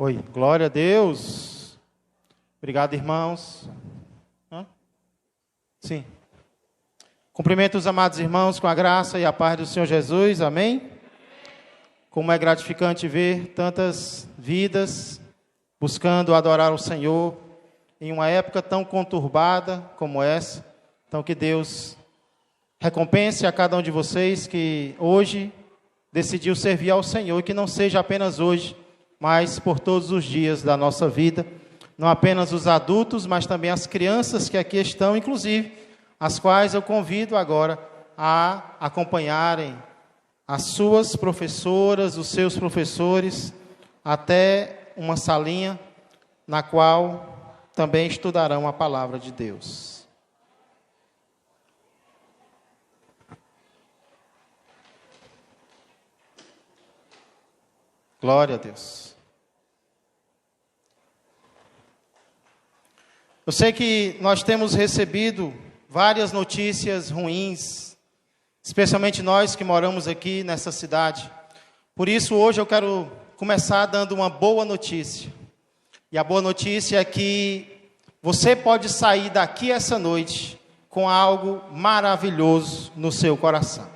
Oi, glória a Deus. Obrigado, irmãos. Sim. Cumprimento os amados irmãos com a graça e a paz do Senhor Jesus, amém? Como é gratificante ver tantas vidas buscando adorar o Senhor em uma época tão conturbada como essa. Então, que Deus recompense a cada um de vocês que hoje decidiu servir ao Senhor, e que não seja apenas hoje, mas por todos os dias da nossa vida, não apenas os adultos, mas também as crianças que aqui estão, inclusive, as quais eu convido agora a acompanharem as suas professoras, os seus professores, até uma salinha na qual também estudarão a palavra de Deus. Glória a Deus. Eu sei que nós temos recebido várias notícias ruins, especialmente nós que moramos aqui nessa cidade. Por isso, hoje eu quero começar dando uma boa notícia. E a boa notícia é que você pode sair daqui essa noite com algo maravilhoso no seu coração.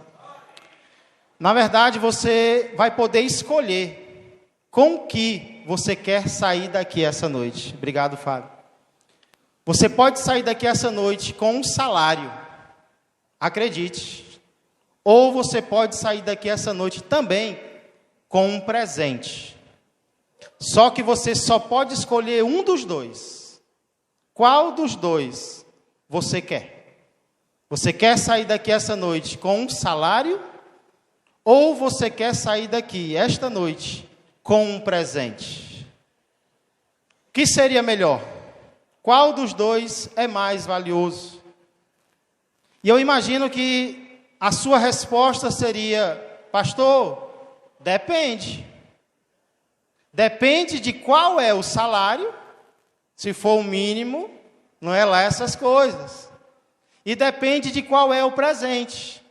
Na verdade, você vai poder escolher com que você quer sair daqui essa noite. Obrigado, Fábio. Você pode sair daqui essa noite com um salário, acredite. Ou você pode sair daqui essa noite também com um presente. Só que você só pode escolher um dos dois. Qual dos dois você quer? Você quer sair daqui essa noite com um salário? Ou você quer sair daqui esta noite com um presente? O que seria melhor? Qual dos dois é mais valioso? E eu imagino que a sua resposta seria: pastor, depende. Depende de qual é o salário, se for o mínimo, não é lá essas coisas. E depende de qual é o presente.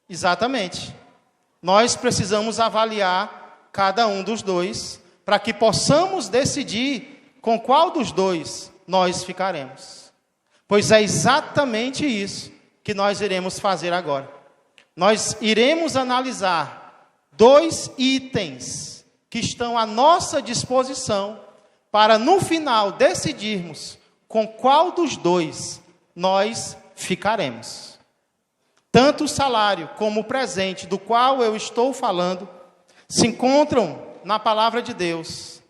Exatamente. Nós precisamos avaliar cada um dos dois, para que possamos decidir com qual dos dois nós ficaremos. Pois é exatamente isso que nós iremos fazer agora. Nós iremos analisar dois itens que estão à nossa disposição para, no final, decidirmos com qual dos dois nós ficaremos. Tanto o salário como o presente do qual eu estou falando se encontram na palavra de Deus,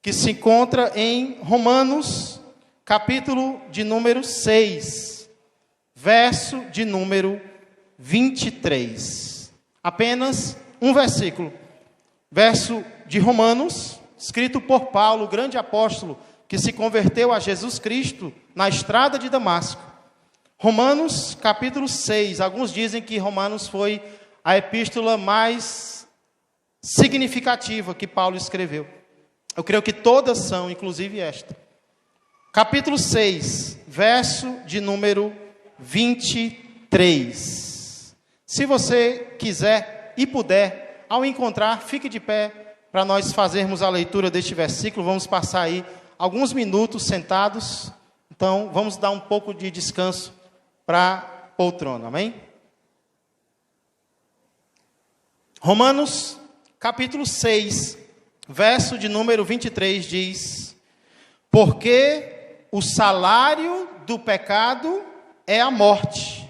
que se encontra em Romanos, capítulo de número 6, verso de número 23. Apenas um versículo. Verso de Romanos, escrito por Paulo, o grande apóstolo, que se converteu a Jesus Cristo na estrada de Damasco. Romanos, capítulo 6. Alguns dizem que Romanos foi a epístola mais significativa que Paulo escreveu. Eu creio que todas são, inclusive esta. Capítulo 6, verso de número 23. Se você quiser e puder, ao encontrar, fique de pé para nós fazermos a leitura deste versículo. Vamos passar aí alguns minutos sentados. Então, vamos dar um pouco de descanso para a poltrona, amém? Romanos, capítulo 6, verso de número 23 diz: porque o salário do pecado é a morte,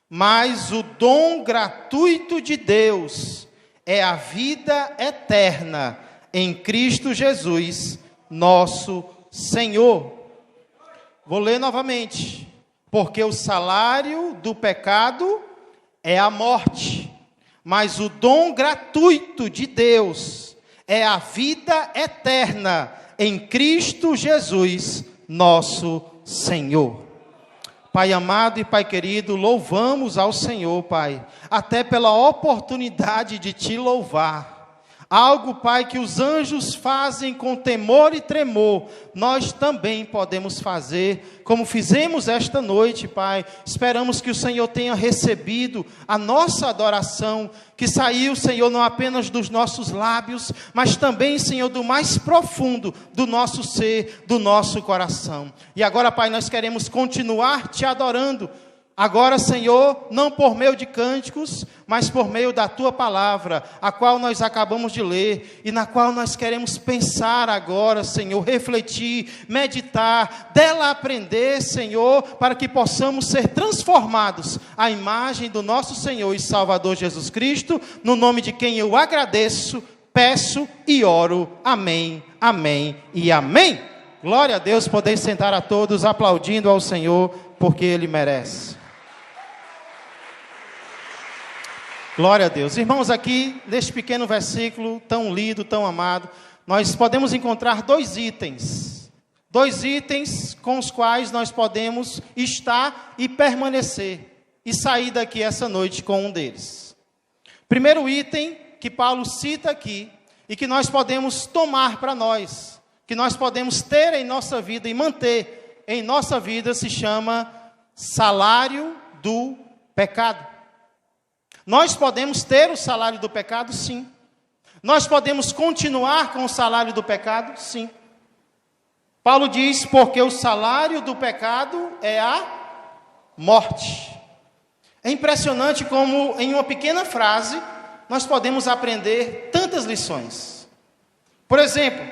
mas o dom gratuito de Deus é a vida eterna em Cristo Jesus, nosso Senhor. Vou ler novamente. Porque o salário do pecado é a morte, mas o dom gratuito de Deus é a vida eterna em Cristo Jesus, nosso Senhor. Pai amado e Pai querido, louvamos ao Senhor, Pai, até pela oportunidade de Te louvar, Algo, Pai, que os anjos fazem com temor e tremor, nós também podemos fazer, como fizemos esta noite, Pai. Esperamos que o Senhor tenha recebido a nossa adoração, que saiu, Senhor, não apenas dos nossos lábios, mas também, Senhor, do mais profundo do nosso ser, do nosso coração. E agora, Pai, nós queremos continuar te adorando. Agora, Senhor, não por meio de cânticos, mas por meio da Tua palavra, a qual nós acabamos de ler, e na qual nós queremos pensar agora, Senhor, refletir, meditar, dela aprender, Senhor, para que possamos ser transformados à imagem do nosso Senhor e Salvador Jesus Cristo, no nome de quem eu agradeço, peço e oro. Amém, amém e amém. Glória a Deus, podeis sentar a todos aplaudindo ao Senhor, porque Ele merece. Glória a Deus. Irmãos, aqui, neste pequeno versículo, tão lido, tão amado, nós podemos encontrar dois itens com os quais nós podemos estar e permanecer, e sair daqui essa noite com um deles. Primeiro item que Paulo cita aqui, e que nós podemos tomar para nós, que nós podemos ter em nossa vida e manter em nossa vida, se chama salário do pecado. Nós podemos ter o salário do pecado? Sim. Nós podemos continuar com o salário do pecado? Sim. Paulo diz, porque o salário do pecado é a morte. É impressionante como em uma pequena frase nós podemos aprender tantas lições. Por exemplo,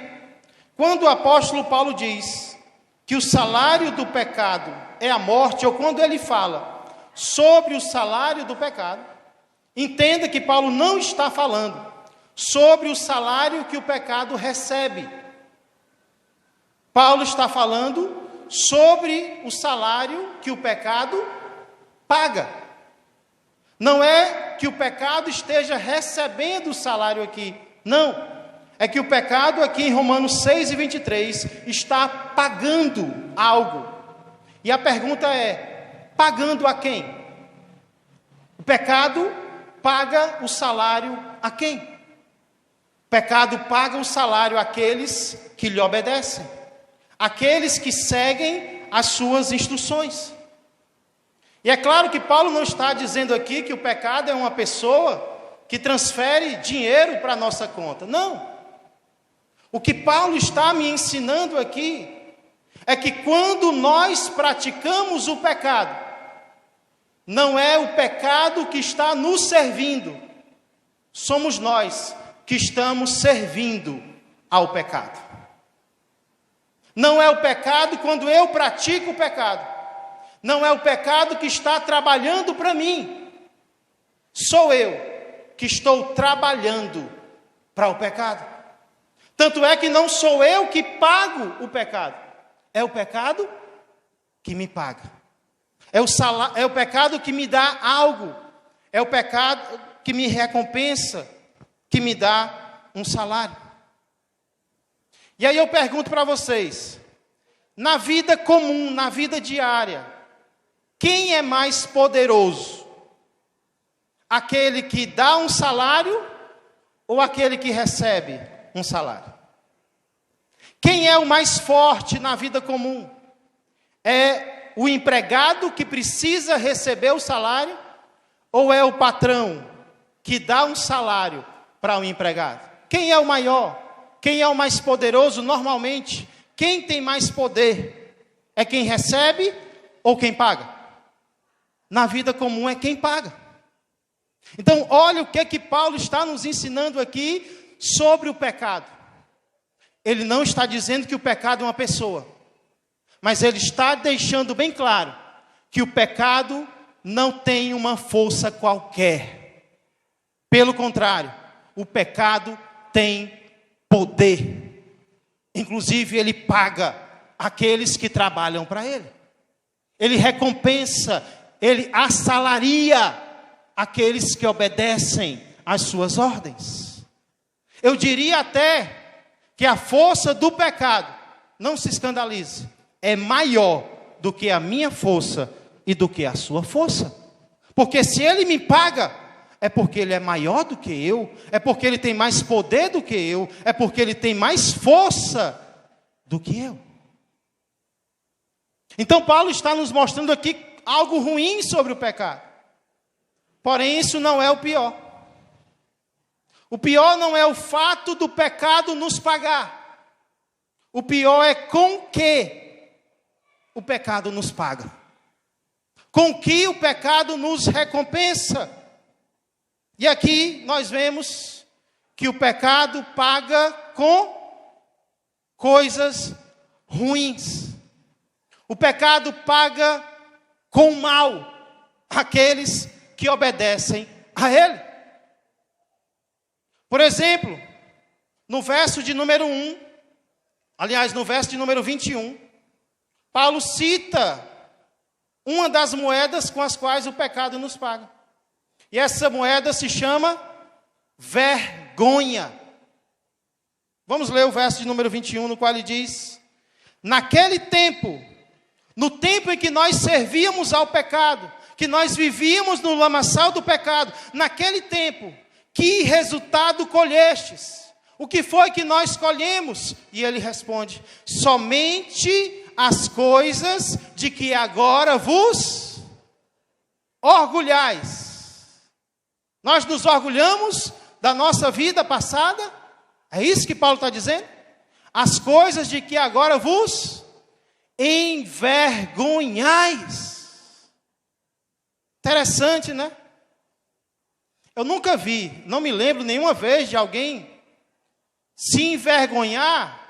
quando o apóstolo Paulo diz que o salário do pecado é a morte, ou quando ele fala sobre o salário do pecado, entenda que Paulo não está falando sobre o salário que o pecado recebe. Paulo está falando sobre o salário que o pecado paga. Não é que o pecado esteja recebendo o salário aqui. Não. É que o pecado aqui em Romanos 6:23 está pagando algo. E a pergunta é, pagando a quem? O pecado paga o salário a quem? O pecado paga o salário àqueles que lhe obedecem, aqueles que seguem as suas instruções. E é claro que Paulo não está dizendo aqui que o pecado é uma pessoa que transfere dinheiro para a nossa conta. Não. O que Paulo está me ensinando aqui é que quando nós praticamos o pecado, não é o pecado que está nos servindo, somos nós que estamos servindo ao pecado. Não é o pecado quando eu pratico o pecado, não é o pecado que está trabalhando para mim, sou eu que estou trabalhando para o pecado. Tanto é que não sou eu que pago o pecado, é o pecado que me paga. É o pecado que me dá algo, é o pecado que me recompensa, que me dá um salário. E aí eu pergunto para vocês, na vida comum, na vida diária, quem é mais poderoso? Aquele que dá um salário ou aquele que recebe um salário? Quem é o mais forte na vida comum? É o empregado que precisa receber o salário, ou é o patrão que dá um salário para o empregado? Quem é o maior? Quem é o mais poderoso? Normalmente, quem tem mais poder é quem recebe ou quem paga? Na vida comum é quem paga. Então, olha o que Paulo está nos ensinando aqui sobre o pecado. Ele não está dizendo que o pecado é uma pessoa, mas ele está deixando bem claro que o pecado não tem uma força qualquer. Pelo contrário, o pecado tem poder. Inclusive, ele paga aqueles que trabalham para ele. Ele recompensa, ele assalaria aqueles que obedecem às suas ordens. Eu diria até que a força do pecado, não se escandalize, é maior do que a minha força e do que a sua força. Porque se ele me paga, É porque ele é maior do que eu? É porque ele tem mais poder do que eu? É porque ele tem mais força do que eu? Então Paulo está nos mostrando aqui algo ruim sobre o pecado. Porém, isso não é o pior. O pior não é o fato do pecado nos pagar. O pior é com que o pecado nos paga. Com que o pecado nos recompensa. E aqui nós vemos que o pecado paga com coisas ruins. O pecado paga com mal aqueles que obedecem a ele. Por exemplo, no verso de número 1, aliás, no verso de número 21, Paulo cita uma das moedas com as quais o pecado nos paga. E essa moeda se chama vergonha. Vamos ler o verso de número 21, no qual ele diz: naquele tempo, no tempo em que nós servíamos ao pecado, que nós vivíamos no lamaçal do pecado, naquele tempo, que resultado colhestes? O que foi que nós colhemos? E ele responde: somente as coisas de que agora vos orgulhais. Nós nos orgulhamos da nossa vida passada? É isso que Paulo está dizendo? As coisas de que agora vos envergonhais. Interessante, né? Eu nunca vi, não me lembro nenhuma vez de alguém se envergonhar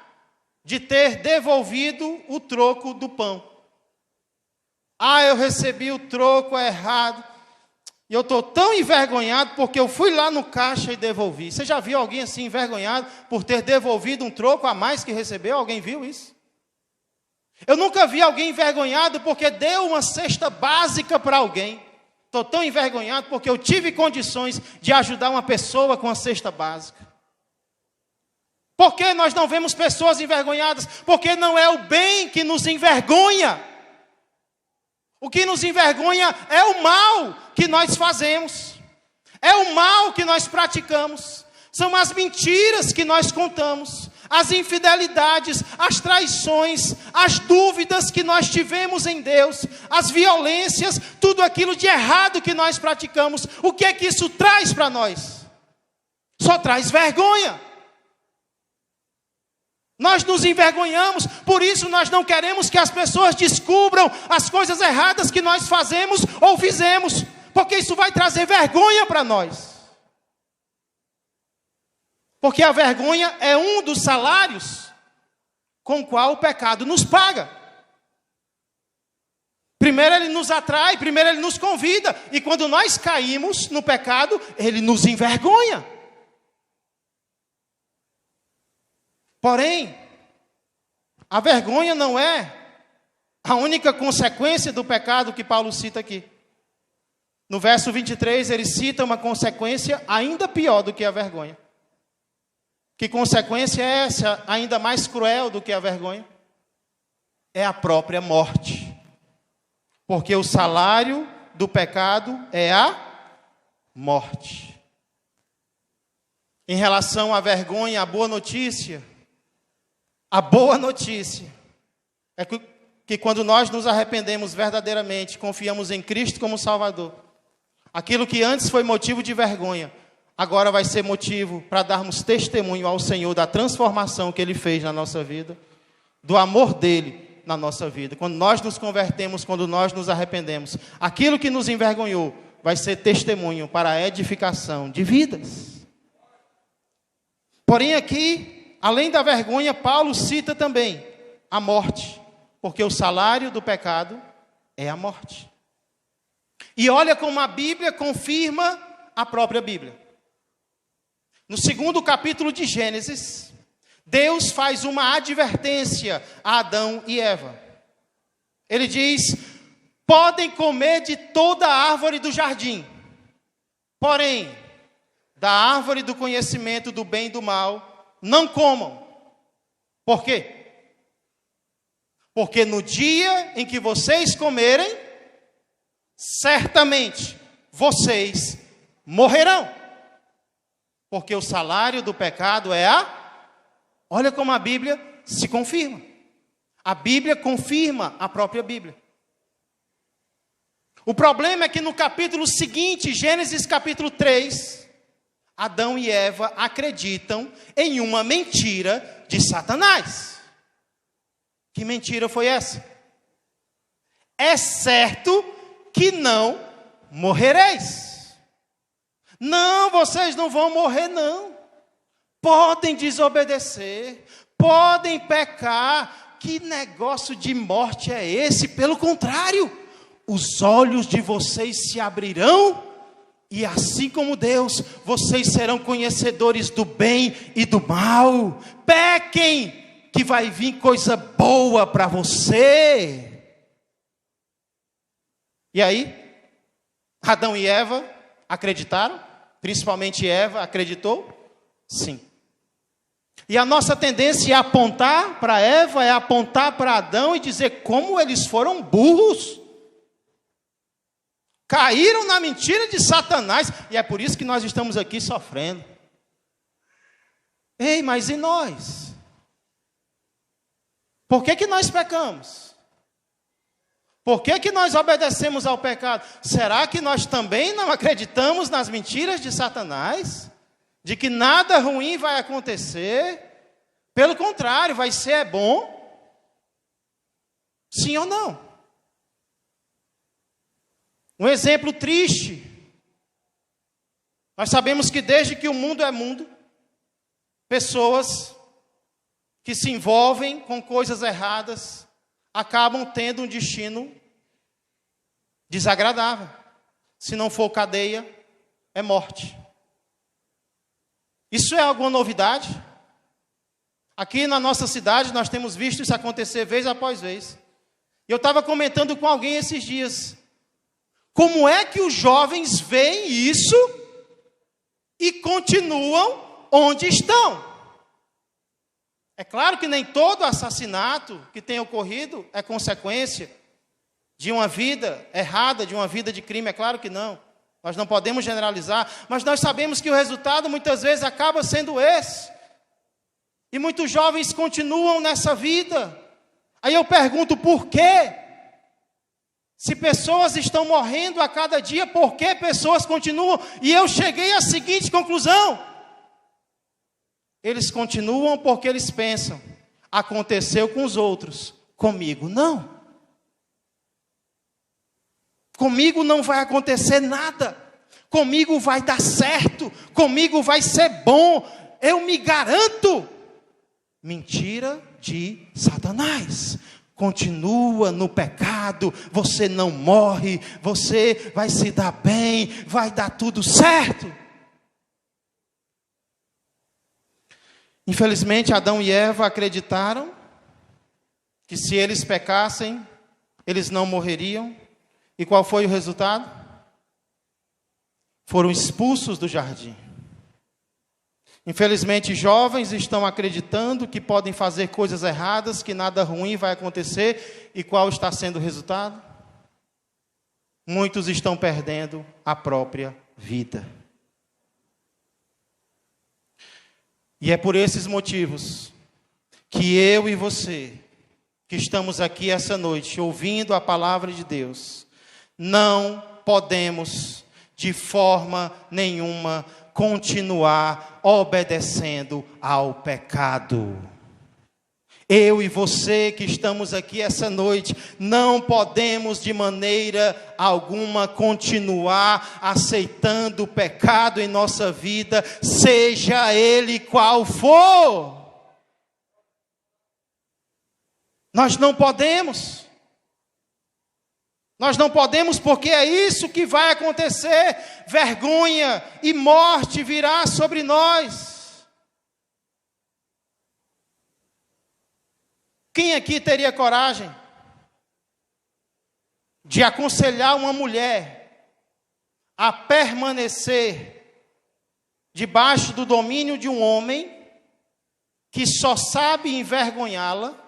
de ter devolvido o troco do pão. Ah, eu recebi o troco errado. E eu estou tão envergonhado porque eu fui lá no caixa e devolvi. Você já viu alguém assim envergonhado por ter devolvido um troco a mais que recebeu? Alguém viu isso? Eu nunca vi alguém envergonhado porque deu uma cesta básica para alguém. Estou tão envergonhado porque eu tive condições de ajudar uma pessoa com a cesta básica. Por que nós não vemos pessoas envergonhadas? Porque não é o bem que nos envergonha. O que nos envergonha é o mal que nós fazemos. É o mal que nós praticamos. São as mentiras que nós contamos. As infidelidades, as traições, as dúvidas que nós tivemos em Deus, as violências, tudo aquilo de errado que nós praticamos. O que é que isso traz para nós? Só traz vergonha. Nós nos envergonhamos, por isso nós não queremos que as pessoas descubram as coisas erradas que nós fazemos ou fizemos, porque isso vai trazer vergonha para nós. Porque a vergonha é um dos salários com o qual o pecado nos paga. Primeiro ele nos atrai, primeiro ele nos convida, e quando nós caímos no pecado, ele nos envergonha. Porém, a vergonha não é a única consequência do pecado que Paulo cita aqui. No verso 23, ele cita uma consequência ainda pior do que a vergonha. Que consequência é essa, ainda mais cruel do que a vergonha? É a própria morte. Porque o salário do pecado é a morte. Em relação à vergonha, a boa notícia é que quando nós nos arrependemos verdadeiramente, confiamos em Cristo como Salvador, aquilo que antes foi motivo de vergonha, agora vai ser motivo para darmos testemunho ao Senhor da transformação que Ele fez na nossa vida, do amor dEle na nossa vida. Quando nós nos convertemos, quando nós nos arrependemos, aquilo que nos envergonhou vai ser testemunho para a edificação de vidas. Porém aqui, além da vergonha, Paulo cita também a morte, porque o salário do pecado é a morte. E olha como a Bíblia confirma a própria Bíblia. No 2º capítulo de Gênesis, Deus faz uma advertência a Adão e Eva. Ele diz: podem comer de toda a árvore do jardim, porém, da árvore do conhecimento do bem e do mal, não comam. Por quê? Porque no dia em que vocês comerem, certamente vocês morrerão. Porque o salário do pecado é a... Olha como a Bíblia se confirma. A Bíblia confirma a própria Bíblia. O problema é que no capítulo seguinte, Gênesis capítulo 3, Adão e Eva acreditam em uma mentira de Satanás. Que mentira foi essa? É certo que não morrereis. Não, vocês não vão morrer, não. Podem desobedecer, podem pecar. Que negócio de morte é esse? Pelo contrário, os olhos de vocês se abrirão, e assim como Deus, vocês serão conhecedores do bem e do mal. Pequem, que vai vir coisa boa para você. E aí, Adão e Eva acreditaram? Principalmente Eva acreditou? Sim. E a nossa tendência é apontar para Eva, é apontar para Adão e dizer como eles foram burros. Caíram na mentira de Satanás. E é por isso que nós estamos aqui sofrendo. Ei, mas e nós? Por que nós pecamos? Por que nós obedecemos ao pecado? Será que nós também não acreditamos nas mentiras de Satanás? De que nada ruim vai acontecer? Pelo contrário, vai ser bom? Sim ou não? Um exemplo triste. Nós sabemos que desde que o mundo é mundo, pessoas que se envolvem com coisas erradas acabam tendo um destino desagradável. Se não for cadeia, é morte. Isso é alguma novidade? Aqui na nossa cidade nós temos visto isso acontecer vez após vez. E eu estava comentando com alguém esses dias. Como é que os jovens veem isso e continuam onde estão? É claro que nem todo assassinato que tem ocorrido é consequência de uma vida errada, de uma vida de crime. É claro que não. Nós não podemos generalizar, mas nós sabemos que o resultado muitas vezes acaba sendo esse. E muitos jovens continuam nessa vida. Aí eu pergunto por quê? Se pessoas estão morrendo a cada dia, por que pessoas continuam? E eu cheguei à seguinte conclusão. Eles continuam porque eles pensam, aconteceu com os outros, comigo não. Comigo não vai acontecer nada. Comigo vai dar certo. Comigo vai ser bom. Eu me garanto. Mentira de Satanás. Continua no pecado, você não morre, você vai se dar bem, vai dar tudo certo. Infelizmente, Adão e Eva acreditaram que se eles pecassem, eles não morreriam. E qual foi o resultado? Foram expulsos do jardim. Infelizmente, jovens estão acreditando que podem fazer coisas erradas, que nada ruim vai acontecer. E qual está sendo o resultado? Muitos estão perdendo a própria vida. E é por esses motivos que eu e você, que estamos aqui essa noite, ouvindo a palavra de Deus, não podemos, de forma nenhuma, continuar obedecendo ao pecado. Eu e você que estamos aqui essa noite, não podemos de maneira alguma continuar aceitando o pecado em nossa vida, seja ele qual for. Nós não podemos. Nós não podemos, porque é isso que vai acontecer. Vergonha e morte virá sobre nós. Quem aqui teria coragem de aconselhar uma mulher a permanecer debaixo do domínio de um homem que só sabe envergonhá-la?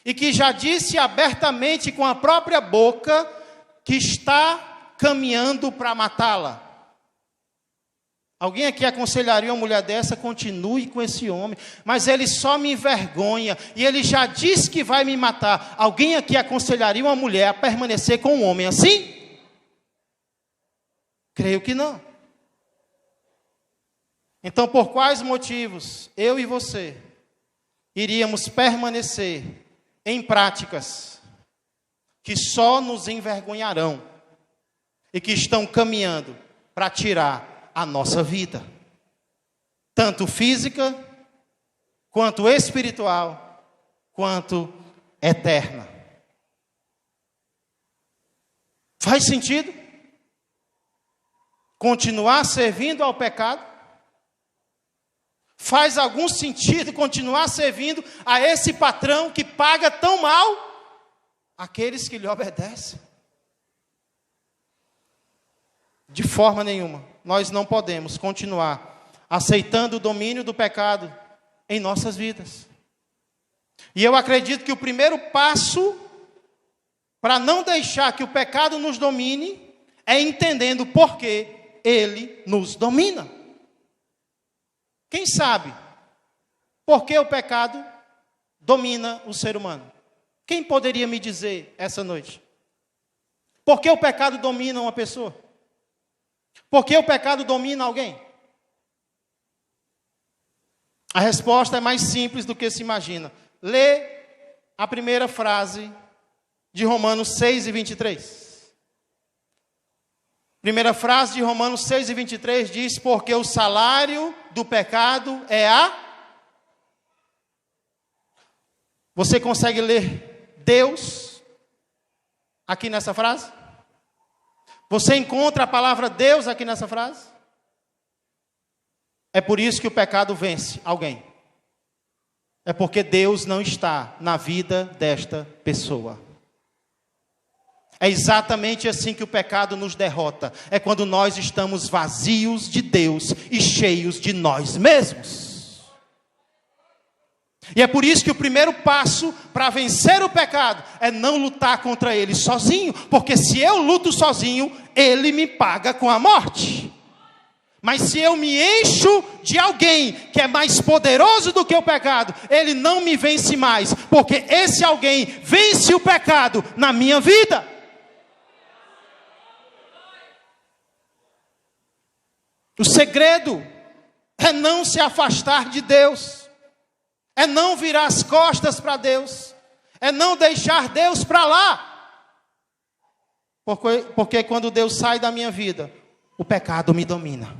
E que já disse abertamente com a própria boca que está caminhando para matá-la? Alguém aqui aconselharia uma mulher dessa? Continue com esse homem, mas ele só me envergonha, e ele já disse que vai me matar. Alguém aqui aconselharia uma mulher a permanecer com um homem assim? Creio que não. Então, por quais motivos eu e você iríamos permanecer em práticas que só nos envergonharão e que estão caminhando para tirar a nossa vida, tanto física, quanto espiritual, quanto eterna? Faz sentido continuar servindo ao pecado? Faz algum sentido continuar servindo a esse patrão que paga tão mal aqueles que lhe obedecem? De forma nenhuma. Nós não podemos continuar aceitando o domínio do pecado em nossas vidas. E eu acredito que o primeiro passo para não deixar que o pecado nos domine é entendendo por que ele nos domina. Quem sabe por que o pecado domina o ser humano? Quem poderia me dizer essa noite? Por que o pecado domina uma pessoa? Por que o pecado domina alguém? A resposta é mais simples do que se imagina. Lê a primeira frase de Romanos 6:23. Primeira frase de Romanos 6:23 diz: porque o salário do pecado é a... Você consegue ler Deus aqui nessa frase? Você encontra a palavra Deus aqui nessa frase? É por isso que o pecado vence alguém. É porque Deus não está na vida desta pessoa. É exatamente assim que o pecado nos derrota. É quando nós estamos vazios de Deus e cheios de nós mesmos. E é por isso que o primeiro passo para vencer o pecado é não lutar contra ele sozinho. Porque se eu luto sozinho, ele me paga com a morte. Mas se eu me encho de alguém que é mais poderoso do que o pecado, ele não me vence mais. Porque esse alguém vence o pecado na minha vida. O segredo é não se afastar de Deus, é não virar as costas para Deus, é não deixar Deus para lá. Porque quando Deus sai da minha vida, o pecado me domina.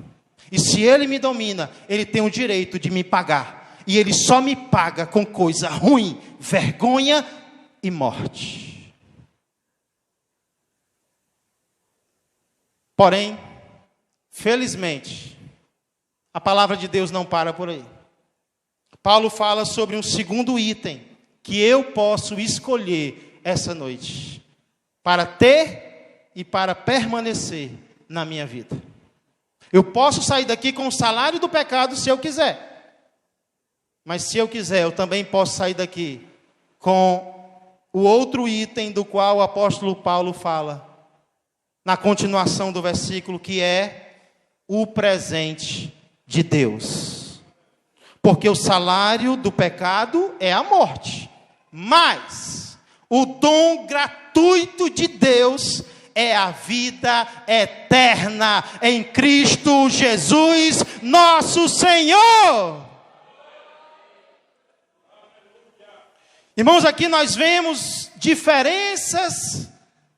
E se ele me domina, ele tem o direito de me pagar. E ele só me paga com coisa ruim, vergonha e morte. Porém, felizmente, a palavra de Deus não para por aí. Paulo fala sobre um segundo item que eu posso escolher essa noite para ter e para permanecer na minha vida. Eu posso sair daqui com o salário do pecado se eu quiser. Mas se eu quiser, eu também posso sair daqui com o outro item do qual o apóstolo Paulo fala na continuação do versículo, que é o presente de Deus. Porque o salário do pecado é a morte, mas o dom gratuito de Deus é a vida eterna em Cristo Jesus, nosso Senhor. Irmãos, aqui nós vemos diferenças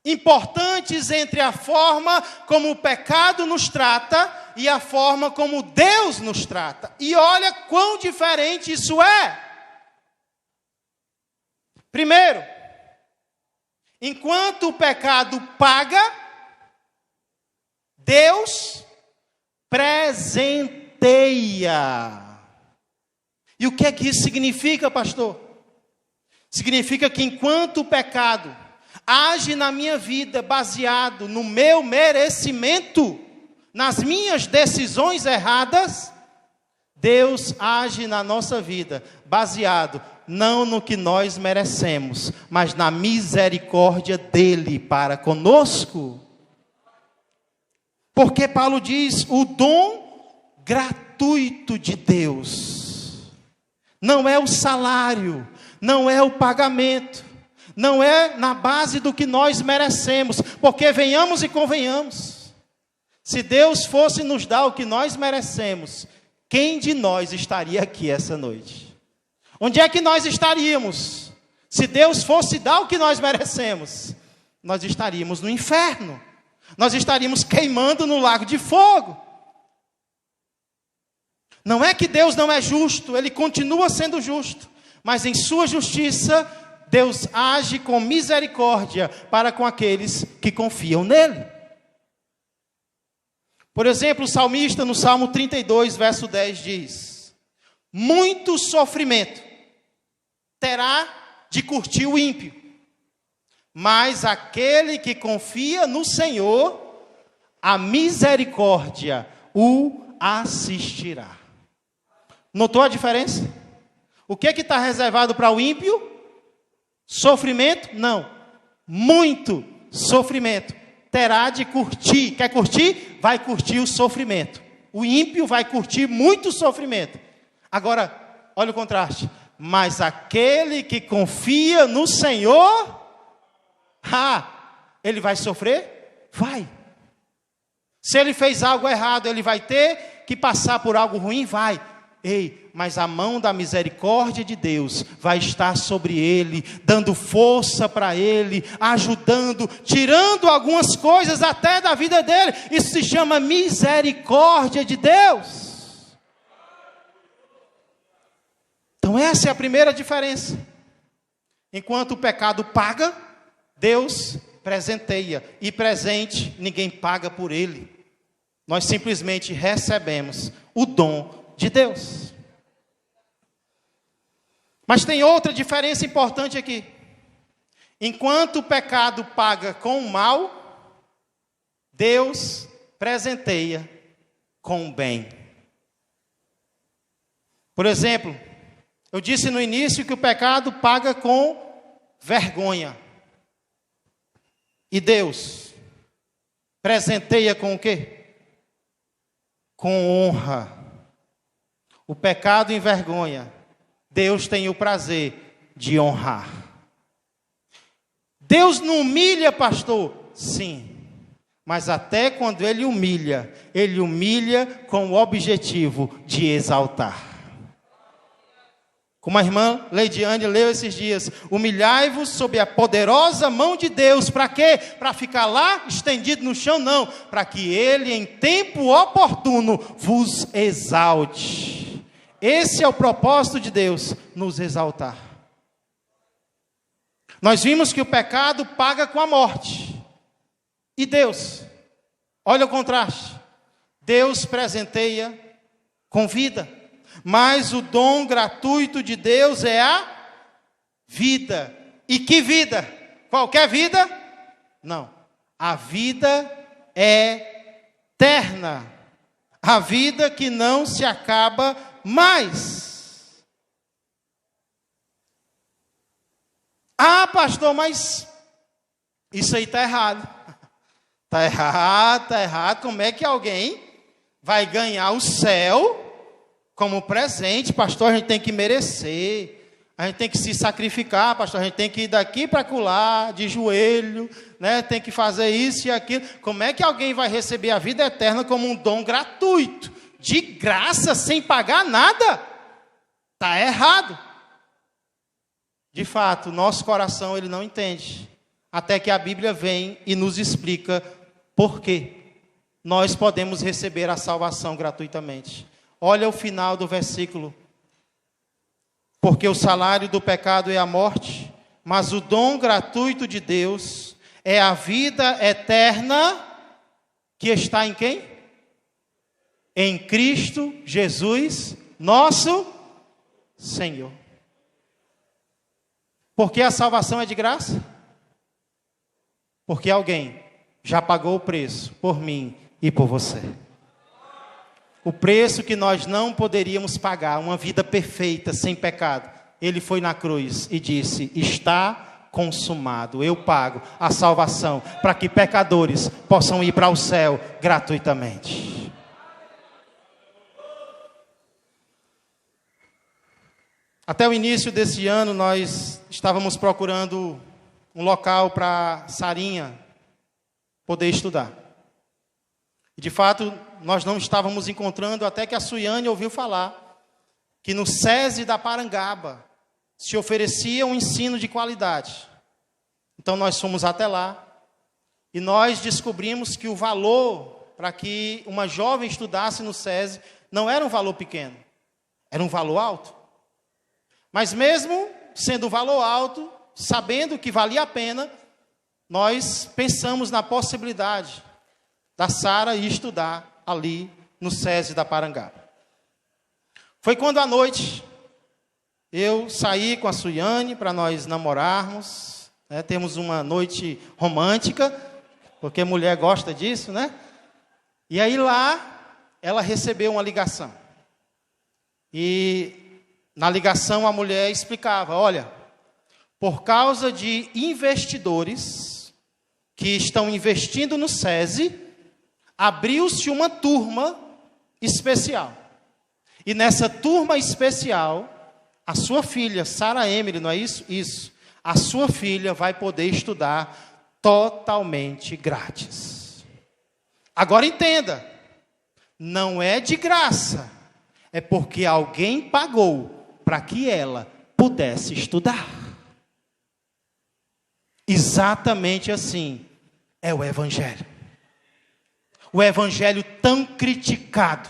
importantes entre a forma como o pecado nos trata e a forma como Deus nos trata. E olha quão diferente isso é. Primeiro, enquanto o pecado paga, Deus presenteia. E o que é que isso significa, pastor? Significa que enquanto o pecado age na minha vida baseado no meu merecimento, nas minhas decisões erradas, Deus age na nossa vida baseado não no que nós merecemos, mas na misericórdia dele para conosco. Porque Paulo diz, o dom gratuito de Deus. Não é o salário, não é o pagamento, não é na base do que nós merecemos, porque venhamos e convenhamos, se Deus fosse nos dar o que nós merecemos, quem de nós estaria aqui essa noite? Onde é que nós estaríamos? Se Deus fosse dar o que nós merecemos, nós estaríamos no inferno, nós estaríamos queimando no lago de fogo. Não é que Deus não é justo, Ele continua sendo justo, mas em sua justiça, Deus age com misericórdia para com aqueles que confiam nele. Por exemplo, o salmista no Salmo 32, verso 10 diz: muito sofrimento terá de curtir o ímpio, mas aquele que confia no Senhor, a misericórdia o assistirá. Notou a diferença? O que está reservado para o ímpio? Sofrimento? Não. Muito sofrimento. Terá de curtir. Quer curtir? Vai curtir o sofrimento. O ímpio vai curtir muito sofrimento. Agora, olha o contraste. Mas aquele que confia no Senhor, ele vai sofrer? Vai. Se ele fez algo errado, ele vai ter que passar por algo ruim? Vai. Ei, mas a mão da misericórdia de Deus vai estar sobre ele, dando força para ele, ajudando, tirando algumas coisas até da vida dele. Isso se chama misericórdia de Deus. Então essa é a primeira diferença. Enquanto o pecado paga, Deus presenteia. E presente, ninguém paga por ele. Nós simplesmente recebemos o dom de Deus. Mas tem outra diferença importante aqui. Enquanto o pecado paga com o mal, Deus presenteia com o bem. Por exemplo, eu disse no início que o pecado paga com vergonha. E Deus presenteia com o quê? Com honra. O pecado envergonha. Deus tem o prazer de honrar. Deus não humilha, pastor? Sim. Mas até quando Ele humilha com o objetivo de exaltar. Como a irmã Leidiane leu esses dias: humilhai-vos sob a poderosa mão de Deus. Para quê? Para ficar lá estendido no chão? Não. Para que Ele em tempo oportuno vos exalte. Esse é o propósito de Deus, nos exaltar. Nós vimos que o pecado paga com a morte. E Deus, olha o contraste. Deus presenteia com vida. Mas o dom gratuito de Deus é a vida. E que vida? Qualquer vida? Não. A vida é eterna. A vida que não se acaba mais. Pastor, mas isso aí está errado. Está errado. Como é que alguém vai ganhar o céu como presente? Pastor, a gente tem que merecer. A gente tem que se sacrificar, pastor. A gente tem que ir daqui para acolá, de joelho, né? Tem que fazer isso e aquilo. Como é que alguém vai receber a vida eterna como um dom gratuito? De graça, sem pagar nada? Está errado. De fato, nosso coração ele não entende. Até que a Bíblia vem e nos explica por quê nós podemos receber a salvação gratuitamente. Olha o final do versículo. Porque o salário do pecado é a morte, mas o dom gratuito de Deus é a vida eterna que está em quem? Em Cristo Jesus, nosso Senhor. Por que a salvação é de graça? Porque alguém já pagou o preço por mim e por você. O preço que nós não poderíamos pagar, uma vida perfeita, sem pecado. Ele foi na cruz e disse: está consumado, eu pago a salvação, para que pecadores possam ir para o céu gratuitamente. Até o início desse ano, nós estávamos procurando um local para Sarinha poder estudar. E, de fato, nós não estávamos encontrando, até que a Suiane ouviu falar que no SESI da Parangaba se oferecia um ensino de qualidade. Então, nós fomos até lá e nós descobrimos que o valor para que uma jovem estudasse no SESI não era um valor pequeno, era um valor alto. Mas mesmo sendo um valor alto, sabendo que valia a pena, nós pensamos na possibilidade da Sara ir estudar ali no SESI da Parangaba. Foi quando à noite eu saí com a Suiane para nós namorarmos, né? Temos uma noite romântica, porque mulher gosta disso, né? E aí lá, ela recebeu uma ligação. E na ligação a mulher explicava, olha, por causa de investidores que estão investindo no SESI, abriu-se uma turma especial. E nessa turma especial, a sua filha, Sara Emily, não é isso? Isso. A sua filha vai poder estudar totalmente grátis. Agora entenda, não é de graça, é porque alguém pagou para que ela pudesse estudar. Exatamente assim é o Evangelho. O Evangelho tão criticado.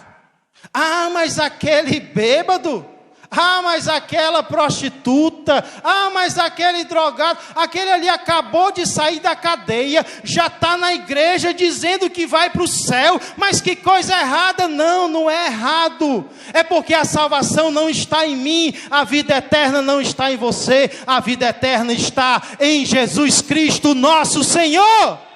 Ah, mas aquele bêbado. Ah, mas aquela prostituta. Ah, mas aquele drogado. Aquele ali acabou de sair da cadeia. Já está na igreja dizendo que vai para o céu. Mas que coisa errada. Não, não é errado. É porque a salvação não está em mim. A vida eterna não está em você. A vida eterna está em Jesus Cristo, nosso Senhor.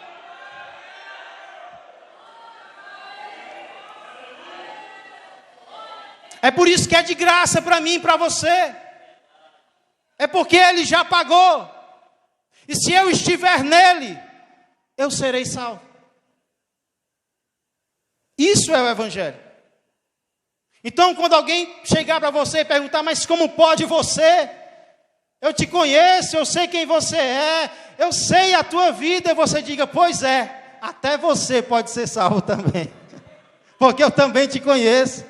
É por isso que é de graça para mim e para você. É porque Ele já pagou. E se eu estiver nele, eu serei salvo. Isso é o Evangelho. Então, quando alguém chegar para você e perguntar, mas como pode você? Eu te conheço, eu sei quem você é, eu sei a tua vida. E você diga, pois é, até você pode ser salvo também. Porque eu também te conheço.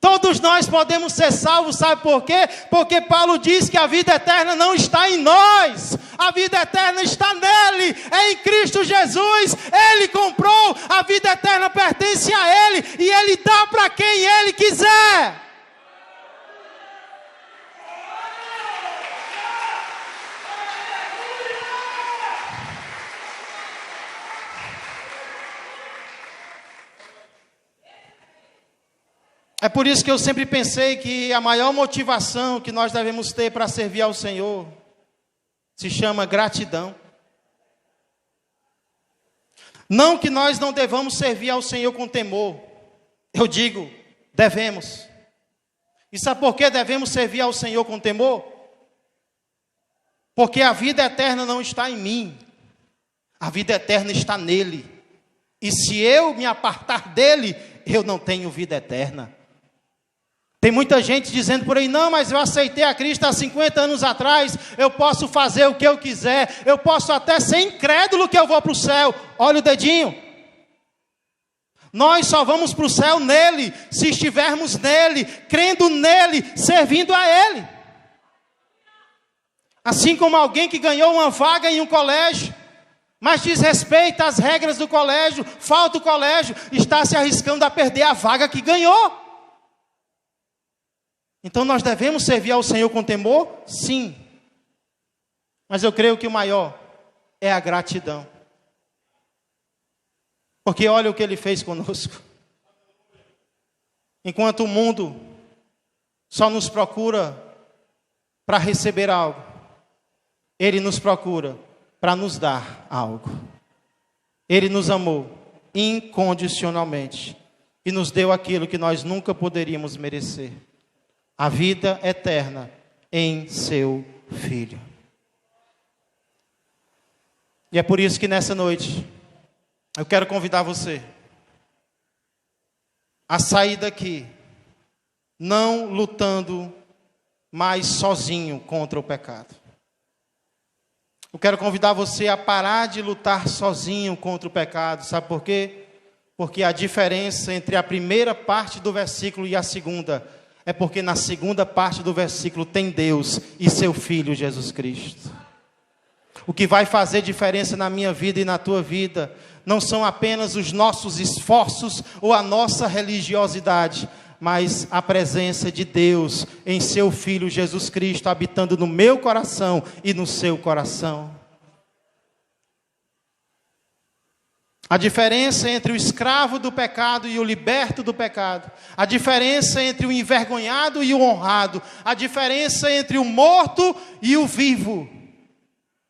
Todos nós podemos ser salvos, sabe por quê? Porque Paulo diz que a vida eterna não está em nós, a vida eterna está nele, é em Cristo Jesus. Ele comprou, a vida eterna pertence a Ele, e Ele dá para quem Ele quiser. É por isso que eu sempre pensei que a maior motivação que nós devemos ter para servir ao Senhor se chama gratidão. Não que nós não devamos servir ao Senhor com temor. Eu digo, devemos. E sabe por que devemos servir ao Senhor com temor? Porque a vida eterna não está em mim. A vida eterna está nele. E se eu me apartar dele, eu não tenho vida eterna. Tem muita gente dizendo por aí, não, mas eu aceitei a Cristo há 50 anos atrás, eu posso fazer o que eu quiser, eu posso até ser incrédulo que eu vou para o céu. Olha o dedinho. Nós só vamos para o céu nele, se estivermos nele, crendo nele, servindo a ele. Assim como alguém que ganhou uma vaga em um colégio, mas desrespeita as regras do colégio, falta o colégio, está se arriscando a perder a vaga que ganhou. Então nós devemos servir ao Senhor com temor? Sim. Mas eu creio que o maior é a gratidão. Porque olha o que Ele fez conosco. Enquanto o mundo só nos procura para receber algo, Ele nos procura para nos dar algo. Ele nos amou incondicionalmente e nos deu aquilo que nós nunca poderíamos merecer. A vida eterna em seu Filho. E é por isso que nessa noite, eu quero convidar você a sair daqui, não lutando mais sozinho contra o pecado. Eu quero convidar você a parar de lutar sozinho contra o pecado. Sabe por quê? Porque a diferença entre a primeira parte do versículo e a segunda é porque na segunda parte do versículo tem Deus e seu Filho Jesus Cristo. O que vai fazer diferença na minha vida e na tua vida não são apenas os nossos esforços ou a nossa religiosidade, mas a presença de Deus em seu Filho Jesus Cristo habitando no meu coração e no seu coração. A diferença entre o escravo do pecado e o liberto do pecado. A diferença entre o envergonhado e o honrado. A diferença entre o morto e o vivo.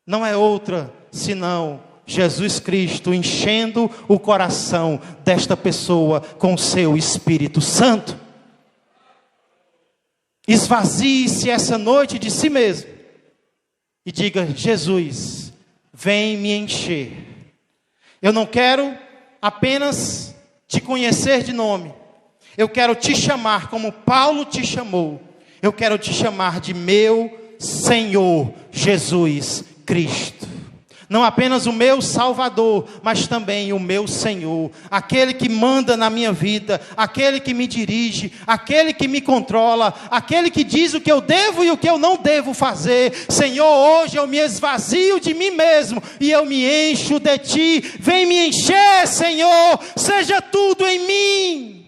Não é outra senão Jesus Cristo enchendo o coração desta pessoa com o seu Espírito Santo. Esvazie-se essa noite de si mesmo. E diga: Jesus, vem me encher. Eu não quero apenas te conhecer de nome. Eu quero te chamar como Paulo te chamou. Eu quero te chamar de meu Senhor Jesus Cristo. Não apenas o meu Salvador, mas também o meu Senhor. Aquele que manda na minha vida, aquele que me dirige, aquele que me controla, aquele que diz o que eu devo e o que eu não devo fazer. Senhor, hoje eu me esvazio de mim mesmo e eu me encho de Ti. Vem me encher, Senhor, seja tudo em mim.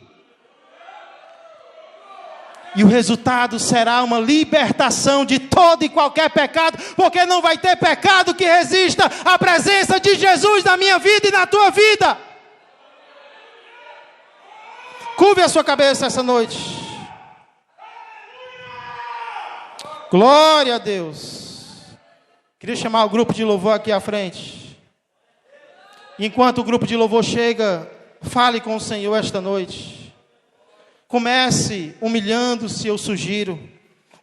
E o resultado será uma libertação de todo e qualquer pecado, porque não vai ter pecado que resista à presença de Jesus na minha vida e na tua vida. Curve a sua cabeça essa noite. Glória a Deus. Queria chamar o grupo de louvor aqui à frente. Enquanto o grupo de louvor chega, fale com o Senhor esta noite. Comece humilhando-se, eu sugiro.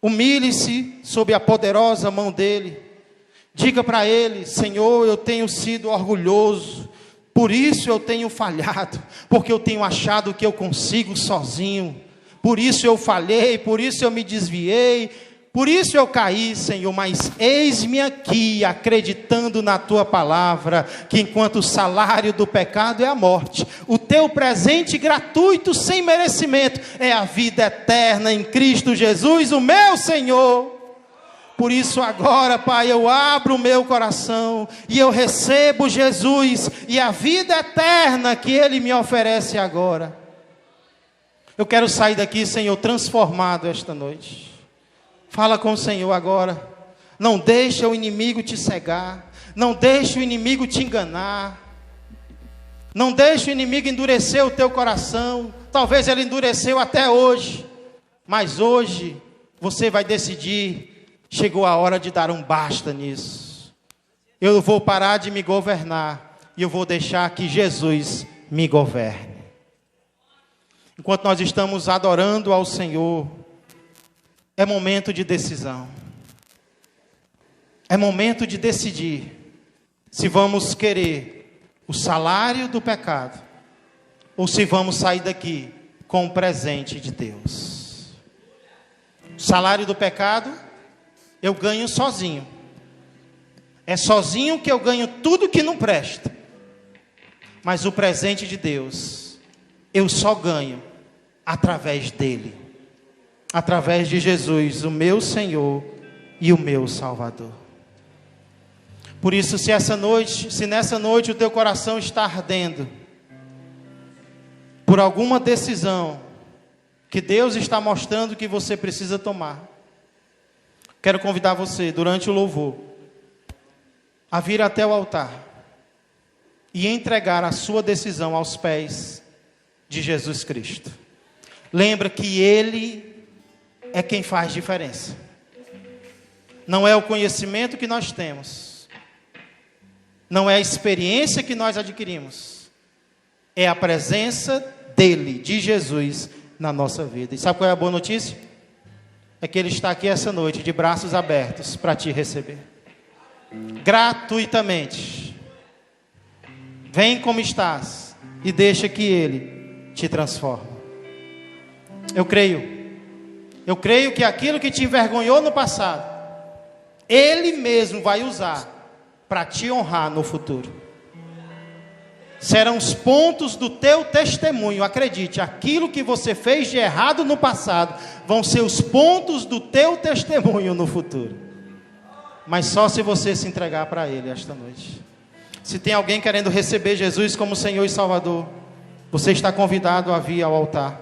Humilhe-se sob a poderosa mão dEle. Diga para Ele: Senhor, eu tenho sido orgulhoso. Por isso eu tenho falhado. Porque eu tenho achado que eu consigo sozinho. Por isso eu falhei, por isso eu me desviei. Por isso eu caí, Senhor, mas eis-me aqui, acreditando na Tua palavra, que enquanto o salário do pecado é a morte, o Teu presente gratuito, sem merecimento, é a vida eterna em Cristo Jesus, o meu Senhor. Por isso agora, Pai, eu abro o meu coração, e eu recebo Jesus, e a vida eterna que Ele me oferece agora. Eu quero sair daqui, Senhor, transformado esta noite. Fala com o Senhor agora. Não deixa o inimigo te cegar. Não deixa o inimigo te enganar. Não deixa o inimigo endurecer o teu coração. Talvez ele endureceu até hoje. Mas hoje você vai decidir. Chegou a hora de dar um basta nisso. Eu vou parar de me governar. E eu vou deixar que Jesus me governe. Enquanto nós estamos adorando ao Senhor, é momento de decisão. É momento de decidir se vamos querer o salário do pecado ou se vamos sair daqui com o presente de Deus. O salário do pecado eu ganho sozinho. É sozinho que eu ganho tudo que não presta. Mas o presente de Deus eu só ganho através dele. Através de Jesus, o meu Senhor e o meu Salvador. Por isso, se nessa noite o teu coração está ardendo por alguma decisão que Deus está mostrando que você precisa tomar, quero convidar você, durante o louvor, a vir até o altar e entregar a sua decisão aos pés de Jesus Cristo. Lembra que Ele é quem faz diferença. Não é o conhecimento que nós temos. Não é a experiência que nós adquirimos. É a presença dele, de Jesus, na nossa vida. E sabe qual é a boa notícia? É que Ele está aqui essa noite, de braços abertos, para te receber. Gratuitamente. Vem como estás e deixa que Ele te transforme. Eu creio Eu creio que aquilo que te envergonhou no passado, Ele mesmo vai usar para te honrar no futuro. Serão os pontos do teu testemunho. Acredite, aquilo que você fez de errado no passado vão ser os pontos do teu testemunho no futuro. Mas só se você se entregar para Ele esta noite. Se tem alguém querendo receber Jesus como Senhor e Salvador, você está convidado a vir ao altar.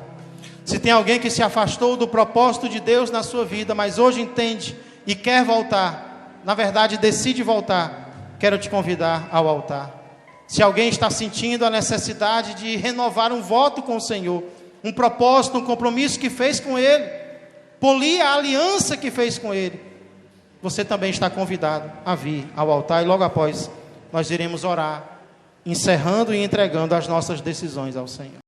Se tem alguém que se afastou do propósito de Deus na sua vida, mas hoje entende e quer voltar, na verdade decide voltar, quero te convidar ao altar. Se alguém está sentindo a necessidade de renovar um voto com o Senhor, um propósito, um compromisso que fez com Ele, polir a aliança que fez com Ele, você também está convidado a vir ao altar. E logo após, nós iremos orar, encerrando e entregando as nossas decisões ao Senhor.